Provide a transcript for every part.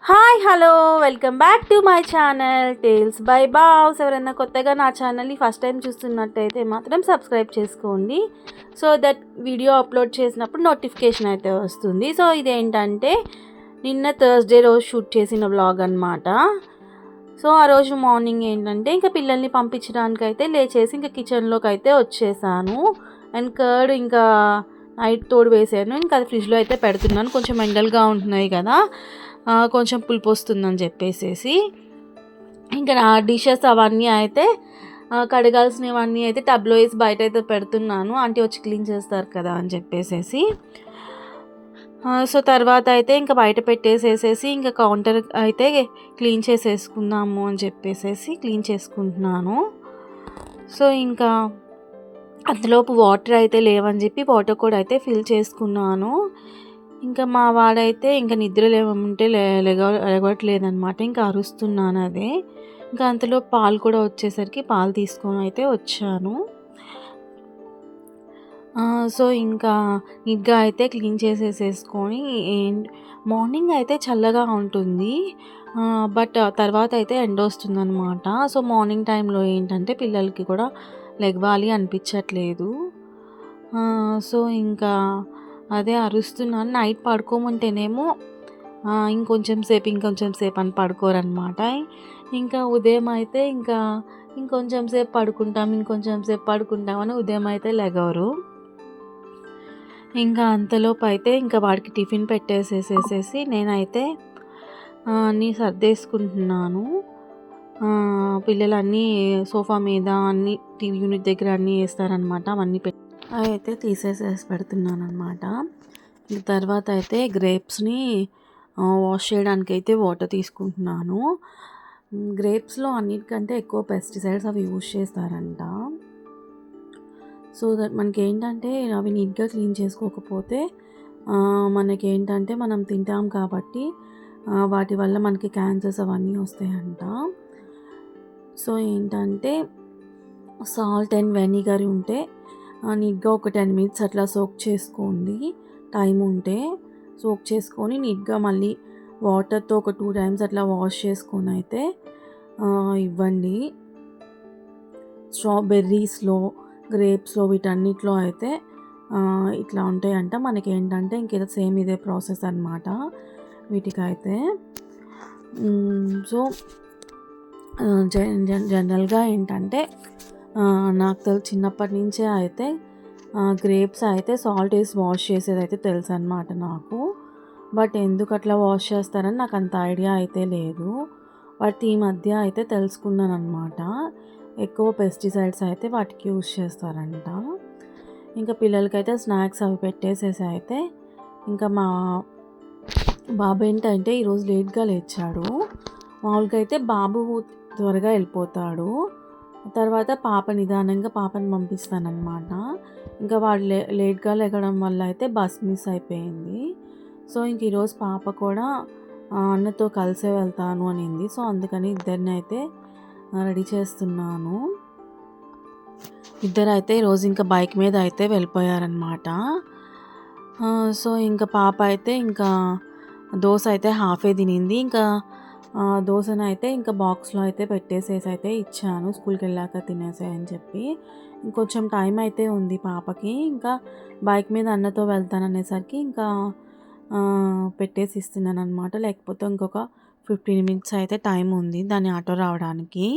Hi hello welcome back to my channel tales by Baavs. ఎవరైనా కొత్తగా నా ఛానల్ని ఫస్ట్ టైం చూస్తున్నట్టయితే మాత్రం సబ్స్క్రైబ్ చేసుకోండి, సో దట్ వీడియో అప్లోడ్ చేసినప్పుడు నోటిఫికేషన్ అయితే వస్తుంది. సో ఇదేంటంటే నిన్న థర్స్డే రోజు షూట్ చేసిన వ్లాగ్ అనమాట. సో ఆ రోజు మార్నింగ్ ఏంటంటే ఇంకా పిల్లల్ని పంపించడానికి అయితే లేచేసి ఇంకా కిచెన్లోకి అయితే వచ్చేసాను. అండ్ కర్డ్ ఇంకా నైట్ తోడు వేసాను, ఇంకా అది ఫ్రిడ్జ్లో అయితే పెడుతున్నాను. కొంచెం ఎండల్గా ఉంటున్నాయి కదా, కొంచెం పులుపు వస్తుందని చెప్పేసేసి ఇంకా నా డిషెస్ అవన్నీ అయితే కడగాల్సినవన్నీ అయితే టబ్లో వేసి బయట అయితే పెడుతున్నాను. ఆంటీ వచ్చి క్లీన్ చేస్తారు కదా అని చెప్పేసేసి. సో తర్వాత అయితే ఇంకా బయట పెట్టేసేసేసి ఇంకా కౌంటర్ అయితే క్లీన్ చేసేసుకుందాము అని చెప్పేసేసి క్లీన్ చేసుకుంటున్నాను. సో ఇంకా అంతలోపు వాటర్ అయితే లేవని చెప్పి వాటర్ కూడా అయితే ఫిల్ చేసుకున్నాను. ఇంకా మా వాడైతే ఇంకా నిద్ర లేవమంటే లేగట్లేదనమాట. ఇంకా అరుస్తున్నాను అదే. ఇంకా అంతలో పాలు కూడా వచ్చేసరికి పాలు తీసుకొని అయితే వచ్చాను. సో ఇంకా నీట్గా అయితే క్లీన్ చేసేసేసుకొని మార్నింగ్ అయితే చల్లగా ఉంటుంది, బట్ తర్వాత అయితే ఎండ వస్తుందన్నమాట. సో మార్నింగ్ టైంలో ఏంటంటే పిల్లలకి కూడా లెగవాలి అనిపించట్లేదు. సో ఇంకా అదే అరుస్తున్నాను. నైట్ పడుకోమంటేనేమో ఇంకొంచెం సేపు అని పడుకోరనమాట. ఇంకా ఉదయం అయితే ఇంకొంచెం సేపు పడుకుంటామని ఉదయం అయితే లెగవరు. ఇంకా అంతలోపు అయితే ఇంకా వాడికి టిఫిన్ పెట్టేసేసేసి నేనైతే అన్నీ సర్దేసుకుంటున్నాను. పిల్లలు అన్నీ సోఫా మీద అన్నీ టీవీ యూనిట్ దగ్గర అన్నీ వేస్తారనమాట. అవన్నీ అయితే తీసేసేసి పెడుతున్నాను అనమాట. తర్వాత అయితే గ్రేప్స్ని వాష్ చేయడానికి అయితే వాటర్ తీసుకుంటున్నాను. గ్రేప్స్లో అన్నిటికంటే ఎక్కువ పెస్టిసైడ్స్ అవి యూజ్ చేస్తారంట. సో దట్ మనకి ఏంటంటే అవి నీట్గా క్లీన్ చేసుకోకపోతే మనకేంటంటే మనం తింటాం కాబట్టి వాటి వల్ల మనకి క్యాన్సర్స్ అవన్నీ వస్తాయంట. సో ఏంటంటే సాల్ట్ అండ్ వెనిగర్ ఉంటే నీట్గా ఒక 10 minutes అట్లా సోక్ చేసుకోండి. టైం ఉంటే సోక్ చేసుకొని నీట్గా మళ్ళీ వాటర్తో ఒక 2 times అట్లా వాష్ చేసుకొని అయితే ఇవ్వండి. స్ట్రాబెర్రీస్లో, గ్రేప్స్లో వీటన్నిటిలో అయితే ఇట్లా ఉంటాయంట. మనకి ఏంటంటే ఇంకేదో సేమ్ ఇదే ప్రాసెస్ అనమాట వీటికైతే. సో జనరల్గా ఏంటంటే నాకు చిన్నప్పటి నుంచే అయితే గ్రేప్స్ అయితే సాల్ట్ వేసి వాష్ చేసేది అయితే తెలుసు అనమాట నాకు. బట్ ఎందుకు అట్లా వాష్ చేస్తారని నాకు అంత ఐడియా అయితే లేదు. బట్ ఈ మధ్య అయితే తెలుసుకున్నాను అనమాట. ఎక్కువ పెస్టిసైడ్స్ అయితే వాటికి యూజ్ చేస్తారంట. ఇంకా పిల్లలకైతే స్నాక్స్ అవి పెట్టేసేసి అయితే ఇంకా మా బాబు ఏంటంటే ఈరోజు లేట్గా లేచాడు. మామూలుగా అయితే బాబు త్వరగా వెళ్ళిపోతాడు, తర్వాత నిదానంగా పాపని పంపిస్తానన్నమాట. ఇంకా వాడు లేట్గా లేగడం వల్ల అయితే బస్ మిస్ అయిపోయింది. సో ఇంక ఈరోజు పాప కూడా అన్నతో కలిసే వెళ్తాను అనింది. సో అందుకని ఇద్దరిని అయితే రెడీ చేస్తున్నాను. ఇద్దరు అయితే ఈరోజు ఇంకా బైక్ మీద అయితే వెళ్ళిపోయారనమాట. సో ఇంకా పాప అయితే ఇంకా దోశ అయితే హాఫే తినింది. ఇంకా దోశను అయితే ఇంకా బాక్స్లో అయితే పెట్టేసేసి అయితే ఇచ్చాను, స్కూల్కి వెళ్ళాక తినేసాయని చెప్పి. ఇంకొంచెం టైం అయితే ఉంది పాపకి. ఇంకా బైక్ మీద అన్నతో వెళ్తాననేసరికి ఇంకా పెట్టేసి ఇస్తున్నాను అనమాట. లేకపోతే ఇంకొక 15 minutes అయితే టైం ఉంది దాని ఆటో రావడానికి.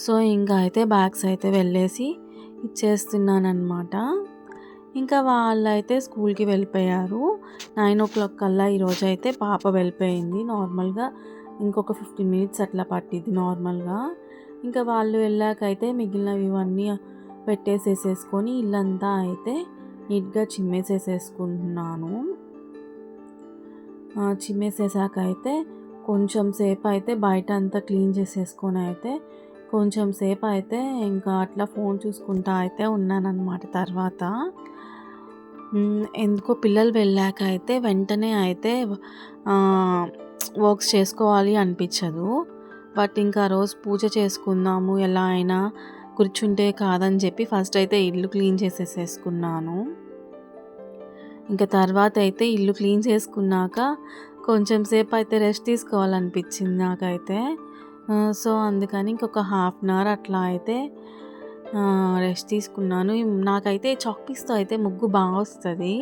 సో ఇంకా అయితే బ్యాగ్స్ అయితే వెళ్ళేసి ఇచ్చేస్తున్నాను అనమాట. ఇంకా వాళ్ళైతే స్కూల్కి వెళ్ళిపోయారు. 9 o'clock కల్లా ఈరోజు అయితే పాప వెళ్ళిపోయింది. నార్మల్గా ఇంకొక 15 minutes అట్లా పట్టింది నార్మల్గా. ఇంకా వాళ్ళు వెళ్ళాకైతే మిగిలినవి ఇవన్నీ పెట్టేసేసేసుకొని ఇల్లంతా అయితే నీట్గా చిమ్మేసేసేసుకుంటున్నాను. చిమ్మేసేసాక అయితే కొంచెం సేపు అయితే బయట అంతా క్లీన్ చేసేసుకొని అయితే కొంచెం సేపు అయితే ఇంకా అట్లా ఫోన్ చూసుకుంటా అయితే ఉన్నానన్నమాట. తర్వాత ఎందుకో పిల్లలు వెళ్ళాక అయితే వెంటనే అయితే వర్క్స్ చేసుకోవాలి అనిపించదు. బట్ ఇంకా రోజు పూజ చేసుకుందాము ఎలా అయినా కూర్చుంటే కాదని చెప్పి ఫస్ట్ అయితే ఇల్లు క్లీన్ చేసేసేసుకున్నాను. ఇంకా తర్వాత అయితే ఇల్లు క్లీన్ చేసుకున్నాక కొంచెం సేపు అయితే రెస్ట్ తీసుకోవాలనిపించింది నాకైతే. సో, అందుకని ఇంకొక హాఫ్ అన్ అవర్ అట్లా అయితే రెస్ట్ తీసుకున్నాను. నాకైతే చాక్ పీస్‌తో అయితే ముగ్గు వస్తది.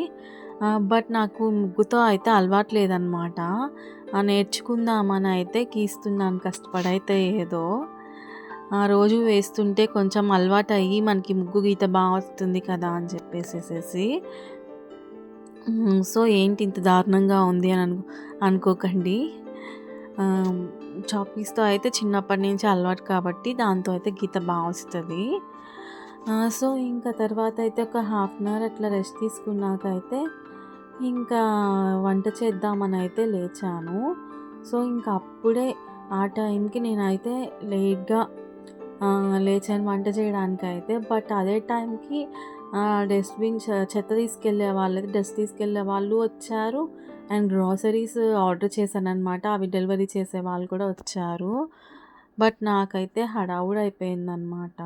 బట్ నాకు ముగ్గుతో అయితే అలవాటు లేదనమాట. నేర్చుకుందామని అయితే గీస్తున్నాను కష్టపడైతే ఏదో. రోజు వేస్తుంటే కొంచెం అలవాటయ్యి మనకి ముగ్గు గీత వస్తుంది కదా అని చెప్పేసేసేసి. సో, ఏంటి ఇంత దారుణంగా ఉంది అని అనుకోకండి. చాక్ పీస్‌తో అయితే చిన్నప్పటి నుంచి అలవాటు కాబట్టి దాంతో అయితే గీత వస్తది. సో, ఇంకా తర్వాత అయితే ఒక హాఫ్ అన్ అవర్ అట్లా రెస్ట్ తీసుకున్నాక అయితే ఇంకా వంట చేద్దామని అయితే లేచాను. సో, ఇంకా అప్పుడే ఆ టైంకి నేనైతే లేట్‌గా లేచాను వంట చేయడానికైతే. బట్ అదే టైంకి డస్ట్‌బిన్ చెత్త తీసుకెళ్ళే వాళ్ళైతే డస్ట్ తీసుకెళ్ళే వాళ్ళు వచ్చారు. అండ్ గ్రోసరీస్ ఆర్డర్ చేశాననమాట. అవి డెలివరీ చేసే వాళ్ళు కూడా వచ్చారు. బట్ నాకైతే హడావుడి అయిపోయిందనమాట.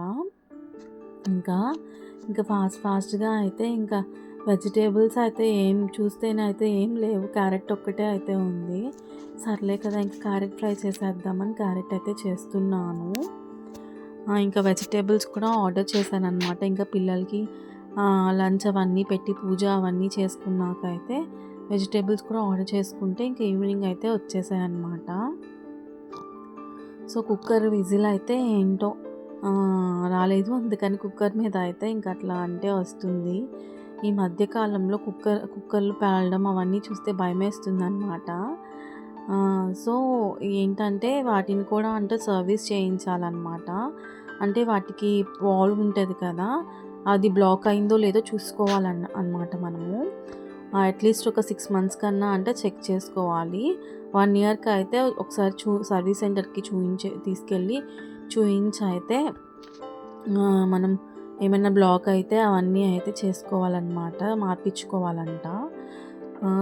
ఇంకా ఫాస్ట్‌గా అయితే ఇంకా వెజిటేబుల్స్ అయితే చూస్తేనైతే ఏం లేవు. క్యారెట్ ఒక్కటే అయితే ఉంది. సర్లే కదా ఇంకా క్యారెట్ ఫ్రై చేసేద్దామని క్యారెట్ అయితే చేస్తున్నాను. ఇంకా వెజిటేబుల్స్ కూడా ఆర్డర్ చేశాననమాట. ఇంకా పిల్లలకి లంచ్ అవన్నీ పెట్టి పూజ అవన్నీ చేసుకున్నాక అయితే వెజిటేబుల్స్ కూడా ఆర్డర్ చేసుకుంటే ఇంకా ఈవినింగ్ అయితే వచ్చేసాయన్నమాట. సో, కుక్కర్ విజిల్ అయితే ఏంటో రాలేదు. అందుకని కుక్కర్ మీద అయితే ఇంక అట్లా అంటే వస్తుంది. ఈ మధ్య కాలంలో కుక్కర్లు పేలడం అవన్నీ చూస్తే భయమేస్తుందనమాట. సో, ఏంటంటే వాటిని కూడా అంటే సర్వీస్ చేయించాలన్నమాట. అంటే వాటికి వాల్వ్ ఉంటుంది కదా, అది బ్లాక్ అయిందో లేదో చూసుకోవాలన్నమాట మనము. అట్లీస్ట్ ఒక 6 మంత్స్ కన్నా అంటే చెక్ చేసుకోవాలి. 1 ఇయర్‌కి అయితే ఒకసారి సర్వీస్ సెంటర్‌కి తీసుకెళ్ళి చూయించైతే మనం ఏమైనా బ్లాక్ అయితే అవన్నీ అయితే చేసుకోవాలన్నమాట, మార్పించుకోవాలంట.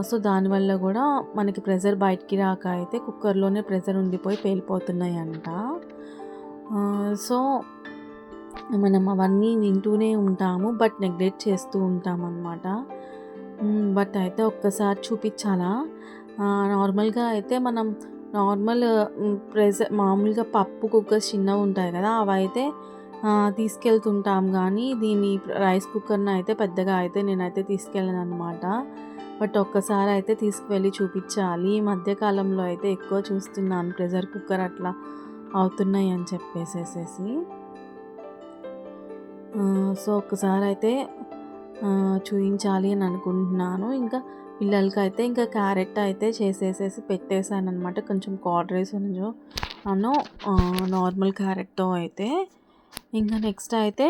సో, దానివల్ల కూడా మనకి ప్రెషర్ బయటికి రాక అయితే కుక్కర్‌లోనే ప్రెషర్ ఉండిపోయి పేలిపోతున్నాయంట. సో, మనం అవన్నీ వింటూనే ఉంటాము. బట్ నెగ్లెక్ట్ చేస్తూ ఉంటామన్నమాట. బట్ అయితే ఒక్కసారి చూపించాలా? నార్మల్‌గా అయితే మనం మామూలుగా పప్పు కుక్కర్స్ చిన్నవి ఉంటాయి కదా, అవైతే తీసుకెళ్తుంటాం. కానీ రైస్ కుక్కర్‌ని అయితే పెద్దగా అయితే నేనైతే తీసుకెళ్ళననమాట. బట్ ఒక్కసారి అయితే తీసుకువెళ్ళి చూపించాలి. ఈ మధ్యకాలంలో అయితే ఎక్కువ చూస్తున్నాను ప్రెషర్ కుక్కర్ అట్లా అవుతున్నాయి అని చెప్పేసేసి. సో, ఒక్కసారి అయితే చూయించాలి అని అనుకుంటున్నాను. ఇంకా పిల్లలకైతే ఇంకా క్యారెట్ అయితే చేసేసేసి పెట్టేశాననమాట. కొంచెం కర్డ్ రైస్ నార్మల్ క్యారెట్‌తో అయితే. ఇంకా నెక్స్ట్ అయితే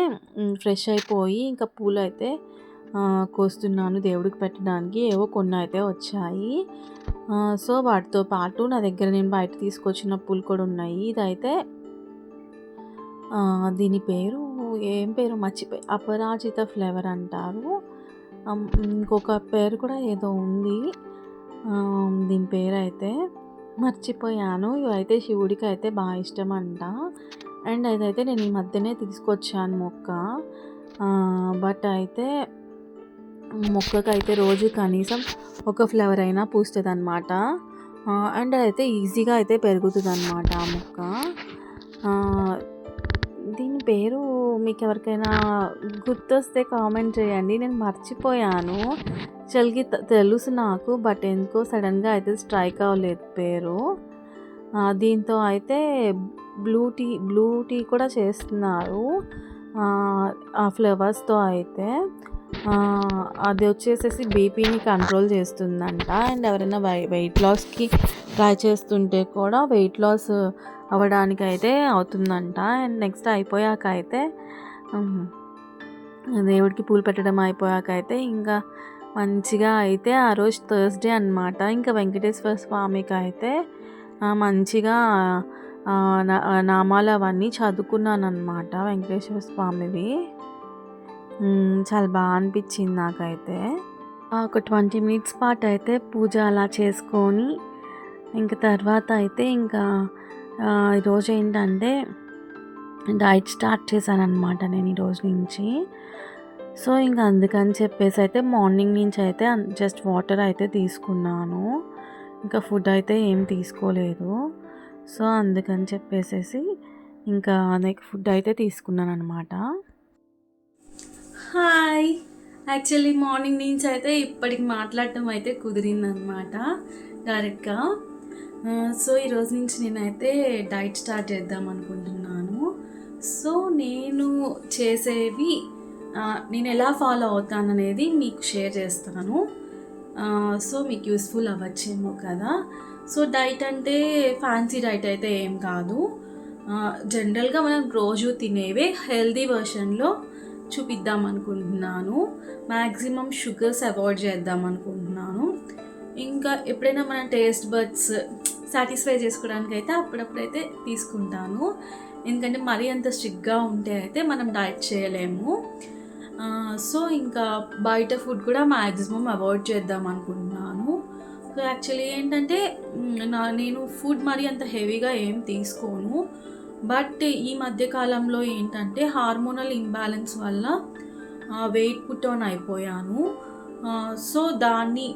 ఫ్రెష్ అయిపోయి ఇంకా పూలైతే కోస్తున్నాను దేవుడికి పెట్టడానికి. ఏవో కొన్ని అయితే వచ్చాయి. సో, వాటితో పాటు నా దగ్గర నేను బయట తీసుకొచ్చిన పూలు కూడా ఉన్నాయి. ఇదైతే దీని పేరు ఏం పేరు మర్చిపోయి, అపరాజిత ఫ్లేవర్ అంటారు. ఇంకొక పేరు కూడా ఏదో ఉంది. దీని పేరైతే మర్చిపోయాను. ఇవైతే శివుడికి అయితే బాగా ఇష్టమంట. అండ్ అదైతే నేను ఈ మధ్యనే తీసుకొచ్చాను మొక్క. బట్ అయితే మొక్కకైతే రోజు కనీసం ఒక ఫ్లవర్ అయినా పూస్తుందన్నమాట. అండ్ అదైతే ఈజీగా అయితే పెరుగుతుందన్నమాట ఆ మొక్క. దీని పేరు మీకు ఎవరికైనా గుర్తొస్తే కామెంట్ చేయండి. నేను మర్చిపోయాను. యాక్చువల్‌గా తెలుసు నాకు, బట్ ఎందుకో సడన్‌గా అయితే స్ట్రైక్ అవ్వలేదు పేరు. దీంతో అయితే బ్లూ టీ కూడా చేస్తున్నారు ఆ ఫ్లేవర్స్‌తో అయితే. అది వచ్చేసేసి బీపీని కంట్రోల్ చేస్తుందంట. అండ్ ఎవరైనా వెయిట్ లాస్‌కి ట్రై చేస్తుంటే కూడా వెయిట్ లాస్ అవ్వడానికైతే అవుతుందంట. అండ్ నెక్స్ట్ అయిపోయాక అయితే దేవుడికి పూలు పెట్టడం అయిపోయాక అయితే ఇంకా మంచిగా అయితే ఆ రోజు థర్స్‌డే అనమాట. ఇంకా వెంకటేశ్వర స్వామికి అయితే మంచిగా నామాలు అవన్నీ చదువుకున్నానన్నమాట వెంకటేశ్వర స్వామివి. చాలా బాగా అనిపించింది నాకైతే. ఒక 20 మినిట్స్ పాటు అయితే పూజ అలా చేసుకొని ఇంకా తర్వాత అయితే ఇంకా ఈరోజు ఏంటంటే డైట్ స్టార్ట్ చేశానన్నమాట నేను ఈరోజు నుంచి. సో, ఇంకా అందుకని చెప్పేసి అయితే మార్నింగ్ నుంచి అయితే జస్ట్ వాటర్ అయితే తీసుకున్నాను. ఇంకా ఫుడ్ అయితే ఏం తీసుకోలేదు. సో అందుకని చెప్పేసేసి ఇంకా ఫుడ్ అయితే తీసుకున్నాను అనమాట. హాయ్, యాక్చువల్లీ మార్నింగ్ నుంచి అయితే ఇప్పటికి మాట్లాడటం అయితే కుదిరిందనమాట డైరెక్ట్గా. సో ఈరోజు నుంచి నేనైతే డైట్ స్టార్ట్ చేద్దాం అనుకుంటున్నాను. సో నేను చేసేవి నేను ఎలా ఫాలో అవుతాను అనేది మీకు షేర్ చేస్తాను. సో మీకు యూస్ఫుల్ అవ్వచ్చేమో కదా. సో డైట్ అంటే ఫ్యాన్సీ డైట్ అయితే ఏం కాదు. జనరల్గా మనం రోజు తినేవే హెల్దీ వర్షన్లో చూపిద్దాం అనుకుంటున్నాను. మ్యాక్సిమం షుగర్స్ అవాయిడ్ చేద్దాం అనుకుంటున్నాను. ఇంకా ఎప్పుడైనా మన టేస్ట్ బడ్స్ సాటిస్ఫై చేసుకోవడానికి అయితే అప్పుడప్పుడైతే తీసుకుంటాను. ఎందుకంటే మరీ అంత స్ట్రిక్ట్గా ఉంటే అయితే మనం డైట్ చేయలేము. సో ఇంకా బయట ఫుడ్ కూడా మ్యాక్సిమం అవాయిడ్ చేద్దాం అనుకుంటున్నాను. సో యాక్చువల్లీ ఏంటంటే నేను ఫుడ్ మరీ అంత హెవీగా ఏం తీసుకోను. బట్ ఈ మధ్యకాలంలో ఏంటంటే హార్మోనల్ ఇంబ్యాలెన్స్ వల్ల వెయిట్ పుట్ ఆన్ అయిపోయాను. సో దాన్ని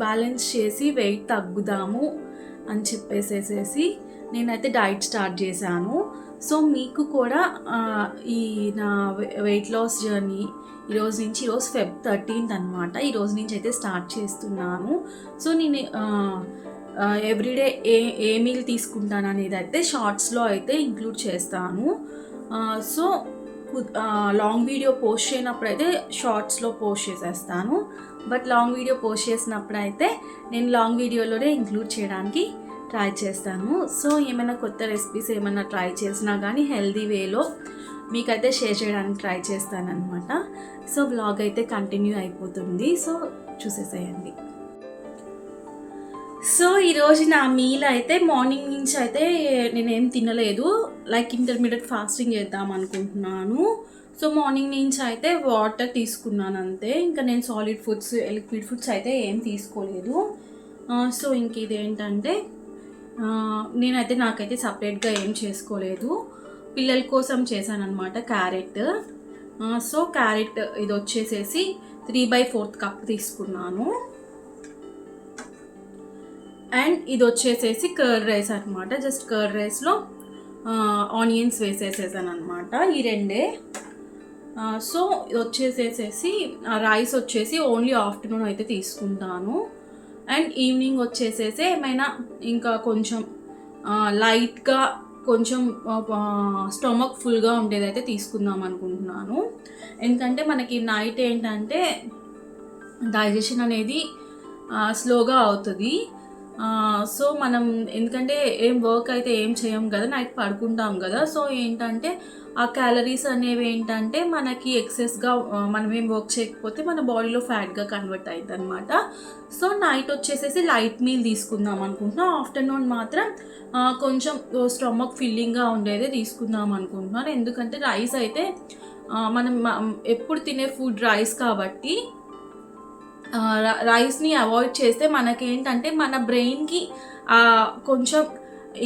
బ్యాలెన్స్ చేసి వెయిట్ తగ్గుదాము అని చెప్పేసేసి నేనైతే డైట్ స్టార్ట్ చేశాను. సో మీకు కూడా ఈ నా వెయిట్ లాస్ జర్నీ ఈరోజు Feb 13th అనమాట. ఈరోజు నుంచి అయితే స్టార్ట్ చేస్తున్నాను. సో నేను ఎవ్రీడే ఏ మీల్ తీసుకుంటాను అనేది అయితే షార్ట్స్లో అయితే ఇంక్లూడ్ చేస్తాను. సో లాంగ్ వీడియో పోస్ట్ చేయనప్పుడు అయితే షార్ట్స్లో పోస్ట్ చేసేస్తాను. బట్ లాంగ్ వీడియో పోస్ట్ చేసినప్పుడు అయితే నేను లాంగ్ వీడియోలోనే ఇంక్లూడ్ చేయడానికి ట్రై చేస్తాను. సో ఏమైనా కొత్త రెసిపీస్ ఏమైనా ట్రై చేసినా కానీ హెల్దీ వేలో మీకైతే షేర్ చేయడానికి ట్రై చేస్తాను అనమాట. సో వ్లాగ్ అయితే కంటిన్యూ అయిపోతుంది. సో చూసేసేయండి. సో ఈరోజు నా మీల్ అయితే మార్నింగ్ నుంచి అయితే నేనేం తినలేదు. లైక్ ఇంటర్మీడియట్ ఫాస్టింగ్ చేద్దాం అనుకుంటున్నాను. సో మార్నింగ్ నుంచి అయితే వాటర్ తీసుకున్నాను అంతే. ఇంకా నేను సాలిడ్ ఫుడ్స్ లిక్విడ్ ఫుడ్స్ అయితే ఏం తీసుకోలేదు. సో ఇంక ఇదేంటంటే నేనైతే నాకైతే సపరేట్గా ఏం చేసుకోలేదు. పిల్లల కోసం చేశాను అనమాట క్యారెట్. సో క్యారెట్ ఇది వచ్చేసేసి 3/4 కప్ తీసుకున్నాను. అండ్ ఇది వచ్చేసేసి కర్డ్ రైస్ అనమాట. జస్ట్ కర్డ్ రైస్లో ఆనియన్స్ వేసేసేసాను అనమాట. ఈ రెండే. సో ఇది వచ్చేసేసి రైస్ వచ్చేసి ఓన్లీ ఆఫ్టర్నూన్ అయితే తీసుకుంటాను. అండ్ ఈవినింగ్ వచ్చేసేసి ఏమైనా ఇంకా కొంచెం లైట్గా కొంచెం స్టమక్ ఫుల్గా ఉండేదైతే తీసుకుందాం అనుకుంటున్నాను. ఎందుకంటే మనకి నైట్ ఏంటంటే డైజెషన్ అనేది స్లోగా అవుతుంది. సో మనం ఎందుకంటే ఏం వర్క్ అయితే ఏం చేయం కదా, నైట్ పడుకుంటాం కదా. సో ఏంటంటే ఆ క్యాలరీస్ అనేవి ఏంటంటే మనకి ఎక్సెస్గా మనం ఏం వర్క్ చేయకపోతే మన బాడీలో ఫ్యాట్గా కన్వర్ట్ అవుతుంది అనమాట. సో నైట్ వచ్చేసేసి లైట్ మీల్ తీసుకుందాం అనుకుంటున్నాం. ఆఫ్టర్నూన్ మాత్రం కొంచెం స్టమక్ ఫిల్లింగ్గా ఉండేదే తీసుకుందాం అనుకుంటున్నాను. ఎందుకంటే రైస్ అయితే మనం ఎప్పుడు తినే ఫుడ్ రైస్ కాబట్టి రైస్ని అవాయిడ్ చేస్తే మనకేంటంటే మన బ్రెయిన్కి కొంచెం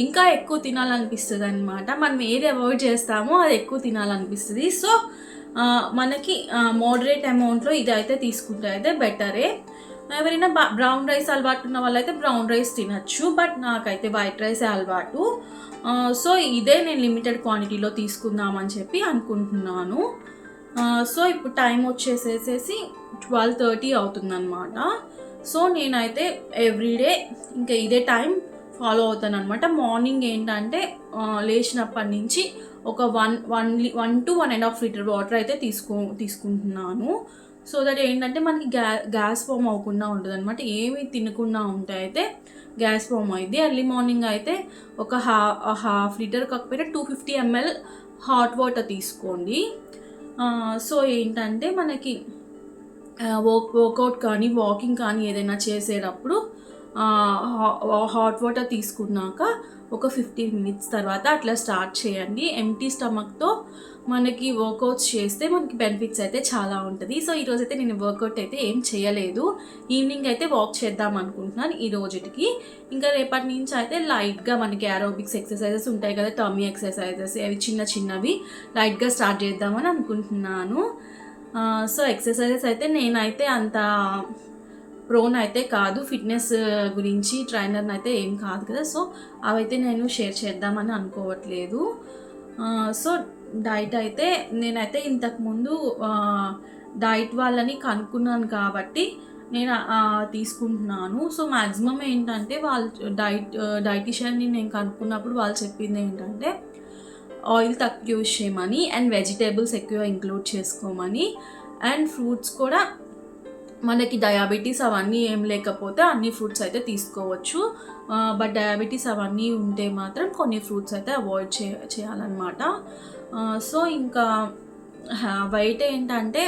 ఇంకా ఎక్కువ తినాలనిపిస్తుంది అనమాట. మనం ఏది అవాయిడ్ చేస్తామో అది ఎక్కువ తినాలనిపిస్తుంది. సో మనకి మోడరేట్ అమౌంట్లో ఇది అయితే తీసుకుంటే అయితే బెటరే. ఎవరైనా బ్రౌన్ రైస్ అలవాటు ఉన్న వాళ్ళైతే బ్రౌన్ రైస్ తినచ్చు. బట్ నాకైతే వైట్ రైసే అలవాటు. సో ఇదే నేను లిమిటెడ్ క్వాంటిటీలో తీసుకుందామని చెప్పి అనుకుంటున్నాను. సో ఇప్పుడు టైం వచ్చేసేసి 12:30 అవుతుందన్నమాట. సో నేనైతే ఎవ్రీడే ఇంకా ఇదే టైం ఫాలో అవుతాను అనమాట. మార్నింగ్ ఏంటంటే లేచినప్పటి నుంచి ఒక 1 to 1.5 లీటర్ వాటర్ అయితే తీసుకుంటున్నాను. సో దట్ ఏంటంటే మనకి గ్యాస్ ఫామ్ అవ్వకుండా ఉంటుంది అనమాట. ఏమి తినకుండా ఉంటే అయితే గ్యాస్ ఫామ్ అయింది. ఎర్లీ మార్నింగ్ అయితే ఒక హాఫ్ లీటర్ కాకపోయినా 250 ml హాట్ వాటర్ తీసుకోండి. సో ఏంటంటే మనకి వర్కౌట్ కానీ వాకింగ్ కానీ ఏదైనా చేసేటప్పుడు హాట్ వాటర్ తీసుకున్నాక ఒక 15 minutes తర్వాత అట్లా స్టార్ట్ చేయండి. ఎంటీ స్టమక్తో మనకి వర్కౌట్స్ చేస్తే మనకి బెనిఫిట్స్ అయితే చాలా ఉంటుంది. సో ఈరోజు అయితే నేను వర్కౌట్ అయితే ఏం చేయలేదు. ఈవినింగ్ అయితే వాక్ చేద్దాం అనుకుంటున్నాను ఈ రోజుకి. ఇంకా రేపటి నుంచి అయితే లైట్గా మనకి ఏరోబిక్స్ ఎక్సర్సైజెస్ ఉంటాయి కదా, టమ్మీ ఎక్సర్సైజెస్, అవి చిన్నవి లైట్గా స్టార్ట్ చేద్దామని అనుకుంటున్నాను. సో ఎక్సర్సైజెస్ అయితే నేనైతే అంత ప్రోన్ అయితే కాదు, ఫిట్నెస్ గురించి ట్రైనర్ని అయితే ఏం కాదు కదా. సో అవైతే నేను షేర్ చేద్దామని అనుకోవట్లేదు. సో డైట్ అయితే నేనైతే ఇంతకుముందు డైట్ వాళ్ళని కనుక్కున్నాను కాబట్టి నేను తీసుకుంటున్నాను. సో మ్యాక్సిమం ఏంటంటే వాళ్ళు డైటిషియన్ని నేను కనుక్కున్నప్పుడు వాళ్ళు చెప్పింది ఏంటంటే ఆయిల్ తక్కువ యూజ్ చేయమని, అండ్ వెజిటేబుల్స్ ఎక్కువ ఇంక్లూడ్ చేసుకోమని, అండ్ ఫ్రూట్స్ కూడా మనకి డయాబెటీస్ అవన్నీ ఏం లేకపోతే అన్ని ఫ్రూట్స్ అయితే తీసుకోవచ్చు. బట్ డయాబెటీస్ అవన్నీ ఉంటే మాత్రం కొన్ని ఫ్రూట్స్ అయితే అవాయిడ్ చేయాలన్నమాట. సో ఇంకా వెయిట్ ఏంటంటే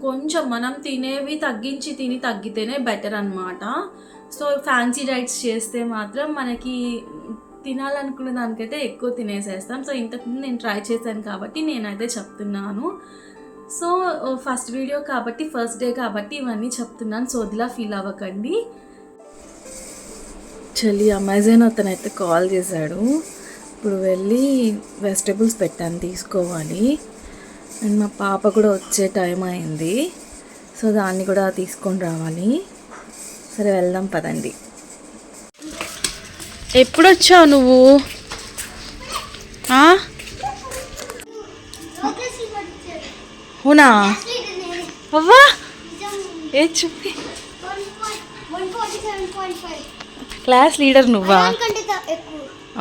కొంచెం మనం తినేవి తగ్గితేనే బెటర్ అనమాట. సో ఫ్యాన్సీ డైట్స్ చేస్తే మాత్రం మనకి తినాలనుకున్న దానికైతే ఎక్కువ తినేసేస్తాం. సో ఇంతకుముందు నేను ట్రై చేశాను కాబట్టి నేనైతే చెప్తున్నాను. సో ఫస్ట్ వీడియో కాబట్టి, ఫస్ట్ డే కాబట్టి ఇవన్నీ చెప్తున్నాను. సోదిలా ఫీల్ అవ్వకండి. చలి అమెజాన్ అతను అయితే కాల్ చేశాడు. ఇప్పుడు వెళ్ళి వెజిటేబుల్స్ పెట్టాను, తీసుకోవాలి. అండ్ మా పాప కూడా వచ్చే టైం అయింది. సో దాన్ని కూడా తీసుకొని రావాలి. సరే వెళ్దాం పదండి. ఎప్పుడు వచ్చావు నువ్వు? అవునా? అవ్వా ఏ చూపి, క్లాస్ లీడర్ నువ్వా?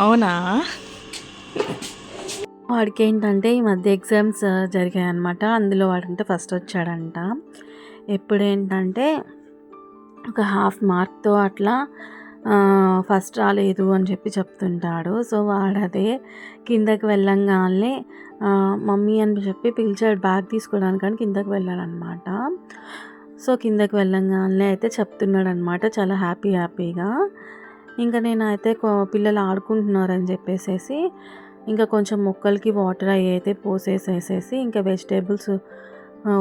అవునా? వాడికి ఏంటంటే ఈ మధ్య ఎగ్జామ్స్ జరిగాయి అన్నమాట. అందులో వాడంటే ఫస్ట్ వచ్చాడంట. ఎప్పుడేంటంటే ఒక హాఫ్ మార్క్తో అట్లా ఫస్ట్ రాలేదు అని చెప్పి చెప్తుంటాడు. సో వాడదే కిందకి వెళ్ళంగానే మమ్మీ అని చెప్పి పిలిచాడు బ్యాగ్ తీసుకోవడానికి, కానీ కిందకి వెళ్ళాడనమాట. సో కిందకి వెళ్ళంగానే అయితే చెప్తున్నాడు అనమాట చాలా హ్యాపీగా. ఇంకా నేనైతే పిల్లలు ఆడుకుంటున్నారని చెప్పేసేసి ఇంకా కొంచెం మొక్కలకి వాటర్ అవి అయితే పోసేసేసి ఇంకా వెజిటేబుల్స్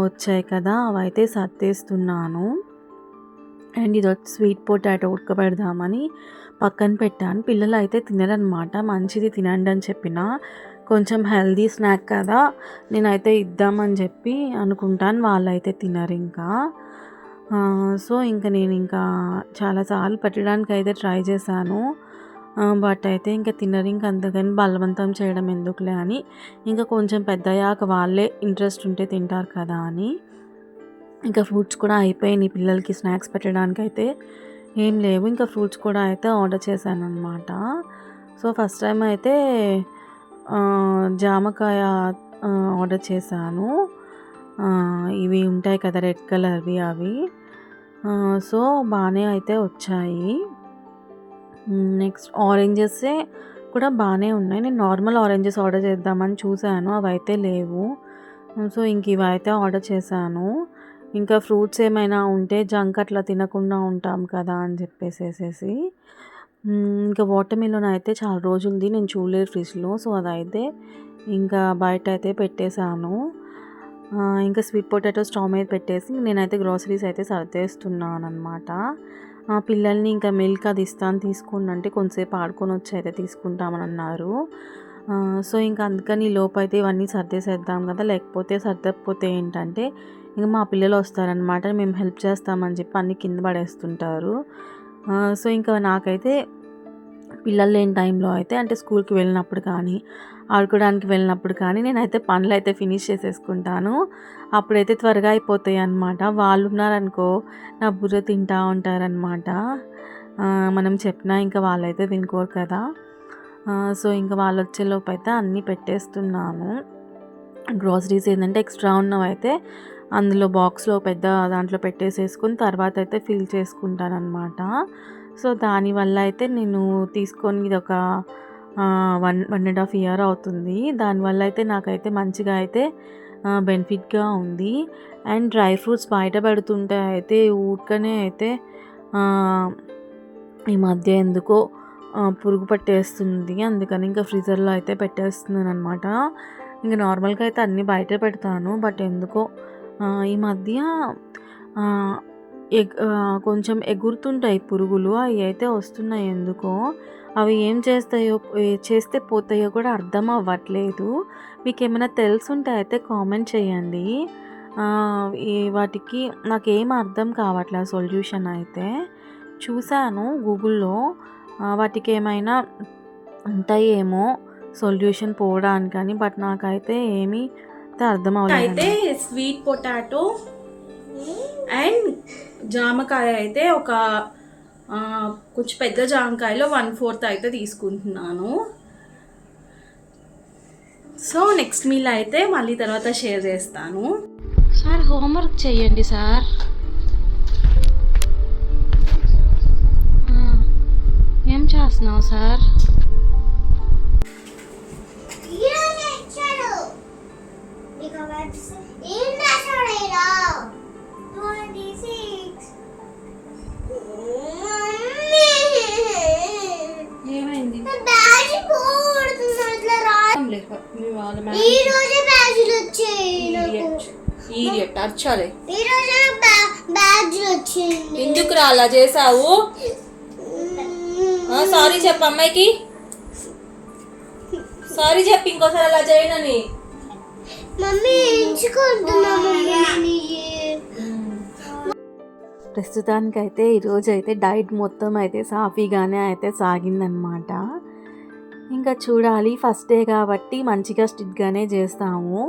వచ్చాయి కదా అవైతే సర్దేస్తున్నాను. అండ్ ఇది వచ్చి స్వీట్ పొటాటో ఉడకబెడదామని పక్కన పెట్టాను. పిల్లలు అయితే తినరనమాట. మంచిది తినండి అని చెప్పిన, కొంచెం హెల్దీ స్నాక్ కదా నేనైతే ఇద్దామని చెప్పి అనుకుంటాను. వాళ్ళైతే తినరు ఇంకా. సో ఇంకా నేను ఇంకా చాలాసార్లు పెట్టడానికి అయితే ట్రై చేశాను. బట్ అయితే ఇంకా తినరు. ఇంకా అంతకని బలవంతం చేయడం ఎందుకులే అని ఇంకా కొంచెం పెద్దయ్యాక వాళ్ళే ఇంట్రెస్ట్ ఉంటే తింటారు కదా అని ఇంకా ఫ్రూట్స్ కూడా అయిపోయినాయి. పిల్లలకి స్నాక్స్ పెట్టడానికి అయితే ఏం లేవు. ఇంకా ఫ్రూట్స్ కూడా అయితే ఆర్డర్ చేశాను అనమాట. సో ఫస్ట్ టైం అయితే జామకాయ ఆర్డర్ చేశాను. ఇవి ఉంటాయి కదా రెడ్ కలర్వి, అవి. సో బాగానే అయితే వచ్చాయి. నెక్స్ట్ ఆరెంజెస్ కూడా బాగానే ఉన్నాయి. నేను నార్మల్ ఆరెంజెస్ ఆర్డర్ చేద్దామని చూశాను, అవి అయితే లేవు. సో ఇంక ఇవి అయితే ఆర్డర్ చేశాను. ఇంకా ఫ్రూట్స్ ఏమైనా ఉంటే జంక్ అట్లా తినకుండా ఉంటాం కదా అని చెప్పేసేసి ఇంకా వాటర్ మిలన్ అయితే చాలా రోజులది నేను చూడలేదు ఫ్రిడ్జ్లో. సో అదైతే ఇంకా బయట అయితే పెట్టేశాను. ఇంకా స్వీట్ పొటాటో స్టవ్ మీద పెట్టేసి నేనైతే గ్రోసరీస్ అయితే సర్దేస్తున్నాను అనమాట. పిల్లల్ని ఇంకా మిల్క్ అది ఇస్తాను తీసుకోండి అంటే కొంతసేపు ఆడుకొని వచ్చి అయితే తీసుకుంటామని అన్నారు. సో ఇంకా అందుకని లోపు అయితే ఇవన్నీ సర్దేసేద్దాం కదా, లేకపోతే సర్దకపోతే ఏంటంటే ఇంకా మా పిల్లలు వస్తారనమాట, మేము హెల్ప్ చేస్తామని చెప్పి అన్నీ కింద పడేస్తుంటారు. సో ఇంకా నాకైతే పిల్లలు లేని టైంలో అయితే అంటే స్కూల్కి వెళ్ళినప్పుడు కానీ ఆడుకోవడానికి వెళ్ళినప్పుడు కానీ నేనైతే పనులు అయితే ఫినిష్ చేసేసుకుంటాను. అప్పుడైతే త్వరగా అయిపోతాయి అన్నమాట. వాళ్ళు ఉన్నారనుకో నా బుర్ర తింటూ ఉంటారనమాట. మనం చెప్పినా ఇంకా వాళ్ళైతే వినుకోరు కదా. సో ఇంకా వాళ్ళు వచ్చేలోపు అయితే అన్నీ పెట్టేస్తున్నాను. గ్రోసరీస్ ఏంటంటే ఎక్స్ట్రా ఉన్నవైతే అందులో బాక్స్లో పెద్ద దాంట్లో పెట్టేసేసుకుని తర్వాత అయితే ఫిల్ చేసుకుంటాను అనమాట. సో దానివల్ల అయితే నేను తీసుకొని ఇది ఒక 1.5 year అవుతుంది. దానివల్ల అయితే నాకైతే మంచిగా అయితే బెనిఫిట్గా ఉంది. అండ్ డ్రై ఫ్రూట్స్ బయట పెడుతుంటే అయితే ఊరికనే అయితే ఈ మధ్య ఎందుకో పురుగు పట్టేస్తుంది. అందుకని ఇంకా ఫ్రీజర్లో అయితే పెట్టేస్తున్నాను అనమాట. ఇంకా నార్మల్గా అయితే అన్నీ బయట పెడతాను, బట్ ఎందుకో ఈ మధ్య కొంచెం ఎగురుతుంటాయి పురుగులు, అవి అయితే వస్తున్నాయి ఎందుకో. అవి ఏం చేస్తే పోతాయో కూడా అర్థం అవ్వట్లేదు. మీకు ఏమైనా తెలుసుంటే అయితే కామెంట్ చేయండి. వాటికి నాకేం అర్థం కావట్లేదు సొల్యూషన్ అయితే. చూశాను గూగుల్లో, వాటికి ఏమైనా ఉంటాయేమో సొల్యూషన్ పోవడానికని, బట్ నాకైతే ఏమీ అర్థం అవ్వలేదు. అయితే స్వీట్ పొటాటో అండ్ జామకాయ అయితే ఒక కొంచెం పెద్ద జామకాయలో 1/4 అయితే తీసుకుంటున్నాను. సో నెక్స్ట్ మీల్ అయితే మళ్ళీ తర్వాత షేర్ చేస్తాను. సార్ హోంవర్క్ చేయండి సార్. ఏం చేస్తున్నావు సార్? ఏమైంది? ఎందుకు అలా చేసావు? సారీ చెప్పు అమ్మాయికి, సారీ చెప్పి ఇంకోసారి అలా చేయనని. ప్రస్తుతానికైతే ఈరోజు అయితే డైట్ మొత్తం అయితే సాఫీగానే అయితే సాగిందనమాట. ఇంకా చూడాలి, ఫస్ట్ డే కాబట్టి మంచిగా స్ట్రిక్ట్గానే చేస్తాము.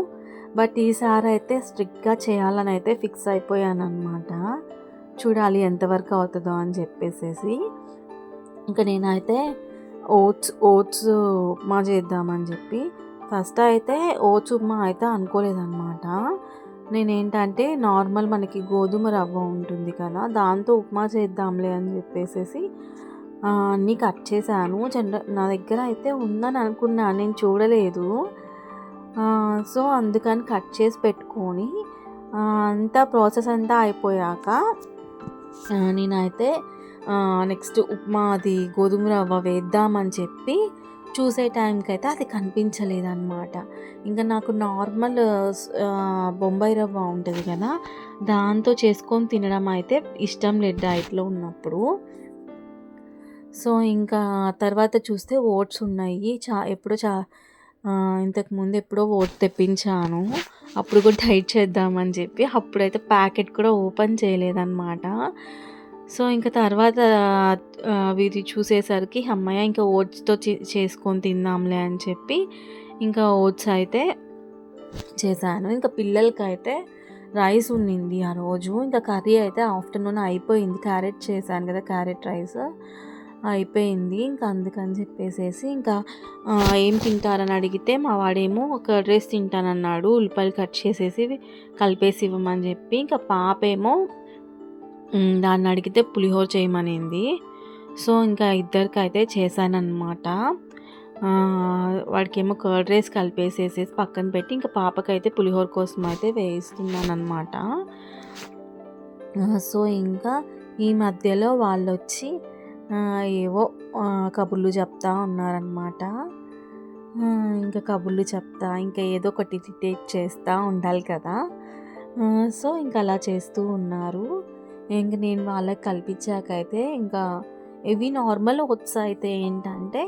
బట్ ఈసారి అయితే స్ట్రిక్ట్గా చేయాలని అయితే ఫిక్స్ అయిపోయాను అనమాట. చూడాలి ఎంతవరకు అవుతుందో అని చెప్పేసి. ఇంకా నేనైతే ఓట్స్ ఉప్మా చేద్దామని చెప్పి, ఫస్ట్ అయితే ఓట్స్ ఉప్మా అయితే అనుకోలేదన్నమాట. నేనేంటంటే నార్మల్ మనకి గోధుమ రవ్వ ఉంటుంది కదా, దాంతో ఉప్మా చేద్దాంలే అని చెప్పేసి అన్నీ కట్ చేశాను. నా దగ్గర అయితే ఉందని అనుకున్నాను, నేను చూడలేదు. సో అందుకని కట్ చేసి పెట్టుకొని అంతా ప్రాసెస్ అంతా అయిపోయాక నేనైతే నెక్స్ట్ ఉప్మా అది గోధుమ రవ్వ వేద్దామని చెప్పి చూసే టైంకి అయితే అది కనిపించలేదన్నమాట. ఇంకా నాకు నార్మల్ బొంబాయి రవ్వ ఉంటుంది కదా, దాంతో చేసుకొని తినడం అయితే ఇష్టం లేదు డైట్లో ఉన్నప్పుడు. సో ఇంకా తర్వాత చూస్తే ఓట్స్ ఉన్నాయి. ఇంతకుముందు ఎప్పుడో ఓట్స్ తెప్పించాను, అప్పుడు కూడా డైట్ చేద్దామని చెప్పి. అప్పుడైతే ప్యాకెట్ కూడా ఓపెన్ చేయలేదన్నమాట. సో ఇంకా తర్వాత వీటి చూసేసరికి అమ్మయ్య ఇంకా ఓట్స్తో చేసుకొని తిందాంలే అని చెప్పి ఇంకా ఓట్స్ అయితే చేశాను. ఇంకా పిల్లలకైతే రైస్ ఉండింది ఆ రోజు. ఇంకా కర్రీ అయితే ఆఫ్టర్నూన్ అయిపోయింది. క్యారెట్ చేశాను కదా, క్యారెట్ రైస్ అయిపోయింది. ఇంకా అందుకని చెప్పేసి ఇంకా ఏం తింటారని అడిగితే మా వాడేమో కర్డ్ రైస్ తింటానన్నాడు, ఉల్లిపాయలు కట్ చేసేసి కలిపేసి ఇవ్వమని చెప్పి. ఇంకా పాపేమో దాన్ని అడిగితే పులిహోర చేయమనింది. సో ఇంకా ఇద్దరికైతే చేశానన్నమాట. వాడికేమో కర్డ్ రైస్ కలిపేసేసి పక్కన పెట్టి, ఇంకా పాపకైతే పులిహోర కోసం అయితే వేయిస్తున్నాను అనమాట. సో ఇంకా ఈ మధ్యలో వాళ్ళు వచ్చి ఏవో కబుర్లు చెప్తా ఉన్నారనమాట. ఇంకా కబుర్లు చెప్తా ఇంకా ఏదో ఒకటి ఇరిటేట్ చేస్తూ ఉండాలి కదా. సో ఇంకా అలా చేస్తూ ఉన్నారు. ఇంక నేను వాళ్ళకి కల్పించాకైతే ఇంకా ఇవి నార్మల్ ఓట్స్ అయితే ఏంటంటే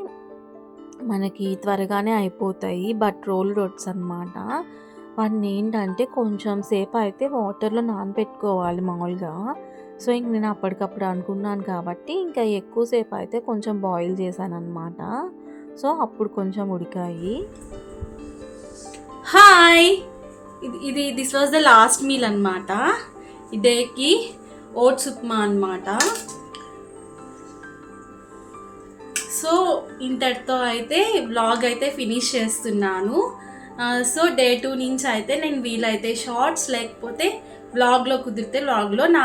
మనకి త్వరగానే అయిపోతాయి, బట్ రోల్డ్ ఓట్స్ అనమాట. వాటిని ఏంటంటే కొంచెం సేపు అయితే వాటర్లో నానబెట్టుకోవాలి మామూలుగా. సో ఇంక నేను అప్పటికప్పుడు అనుకున్నాను కాబట్టి ఇంకా ఎక్కువసేపు అయితే కొంచెం బాయిల్ చేశాను అనమాట. సో అప్పుడు కొంచెం ఉడికాయి. Hi, this was the last meal అనమాట. ఈ డేకి ఓట్స్ ఉప్మా అనమాట. సో ఇంతటితో అయితే వ్లాగ్ అయితే ఫినిష్ చేస్తున్నాను. సో డే 2 నుంచి అయితే నేను వీలైతే షార్ట్స్ లేకపోతే వ్లాగ్లో కుదిరితే వ్లాగ్లో నా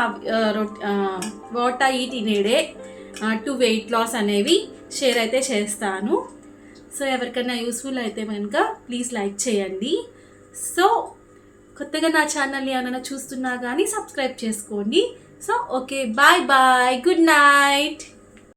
what I eat in a day to weight loss అనేవి షేర్ అయితే చేస్తాను. సో ఎవరికైనా యూస్ఫుల్ అయితే కనుక ప్లీజ్ లైక్ చేయండి. సో కొత్తగా నా ఛానల్ని ఏమైనా చూస్తున్నా కానీ సబ్స్క్రైబ్ చేసుకోండి. So okay, bye bye, good night.